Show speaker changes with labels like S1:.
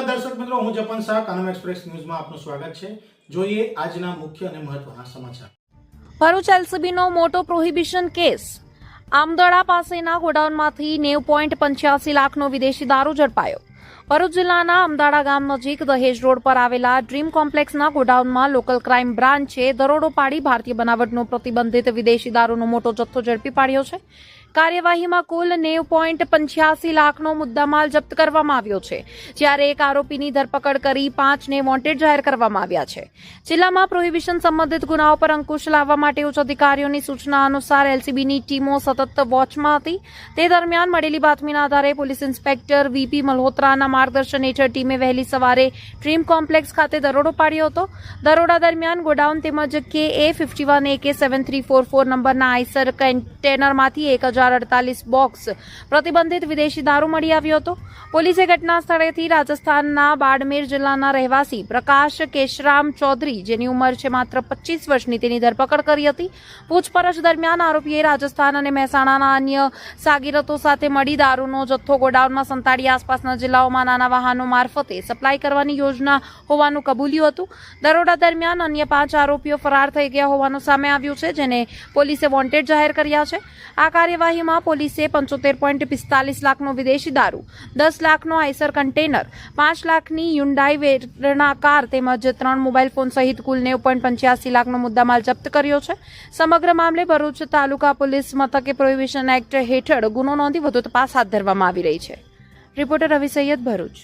S1: દર્શક મિત્રો, હું જપન શાહ, કાનમ એક્સપ્રેસ ન્યૂઝમાં આપનું સ્વાગત છે। જોઈએ આજના મુખ્ય અને મહત્વના સમાચાર।
S2: ભરૂચ એલસીબીનો મોટો પ્રોહિબિશન કેસ। આમદડા પાસેના ગોડાઉનમાંથી 90.85 લાખનો વિદેશી દારૂ ઝડપાયો। ભરૂચ જિલ્લાના અમદાડા ગામ નજીક દહેજ રોડ પર આવેલા ડ્રીમ કોમ્પ્લેક્સના ગોડાઉનમાં લોકલ ક્રાઇમ બ્રાન્ચે દરોડો પાડી ભારતીય બનાવટનો પ્રતિબંધિત વિદેશી દારૂનો મોટો જથ્થો ઝડપી પાડ્યો છે। કાર્યવાહીમાં કુલ 90.85 લાખનો મુદ્દામાલ જપ્ત કરવામાં આવ્યો છે, જ્યારે એક આરોપીની ધરપકડ કરી 5ને વોન્ટેડ જાહેર કરવામાં આવ્યા છે। જિલ્લામાં પ્રોહિબિશન સંબંધિત ગુનાઓ પર અંકુશ લાવવા માટે ઉચ્ચ અધિકારીઓની સૂચના અનુસાર એલસીબીની ટીમો સતત વોચમાં હતી। તે દરમિયાન મળેલી બાતમીના આધારે પોલીસ ઇન્સ્પેક્ટર વીપી મલ્હોત્રાના માર્ગદર્શન હેઠળ ટીમે વહેલી સવારે ડ્રીમ કોમ્પ્લેક્સ ખાતે દરોડો પાડ્યો હતો। દરોડા દરમિયાન ગોડાઉન તેમજ KA51 AK7344 નંબરના આઈસર કન્ટેનરમાંથી 1048 બોક્સ પ્રતિબંધિત વિદેશી દારૂ મળી આવ્યો હતો। પોલીસે ઘટના સ્થળેથી રાજસ્થાનના બાડમેર જિલ્લાના રહેવાસી પ્રકાશ કેશરામ ચૌધરી, જેની ઉંમર છે માત્ર 25 વર્ષની, તેની ધરપકડ કરી હતી। પૂછપરછ દરમિયાન આરોપીએ રાજસ્થાન અને મહેસાણાના અન્ય સાગીરતો સાથે મળી દારૂનો જથ્થો ગોડાઉનમાં સંતાડી આસપાસના જિલ્લાઓમાં નાના વાહનો મારફતે સપ્લાય કરવાની યોજના હોવાનું કબૂલ્યું હતું। દરોડા દરમિયાન અન્ય 5 આરોપીઓ ફરાર થઈ ગયા હોવાનું સામે આવ્યું છે, જેને પોલીસે વોન્ટેડ જાહેર કર્યા છે। આ કાર્યવાહીમાં પોલીસે 75.45 લાખનો વિદેશી દારૂ, 10 લાખનો આઈસર કન્ટેનર, 5 લાખની યુન્ડાઈ વેરના કાર તેમજ 3 મોબાઈલ ફોન સહિત કુલ 90.85 લાખનો મુદ્દામાલ જપ્ત કર્યો છે। સમગ્ર મામલે ભરૂચ તાલુકા પોલીસ મથકે પ્રોહિબિશન એક્ટ હેઠળ ગુનો નોંધી વધુ તપાસ હાથ ધરવામાં આવી રહી છે। રિપોર્ટર રવિ સૈયદ, ભરૂચ।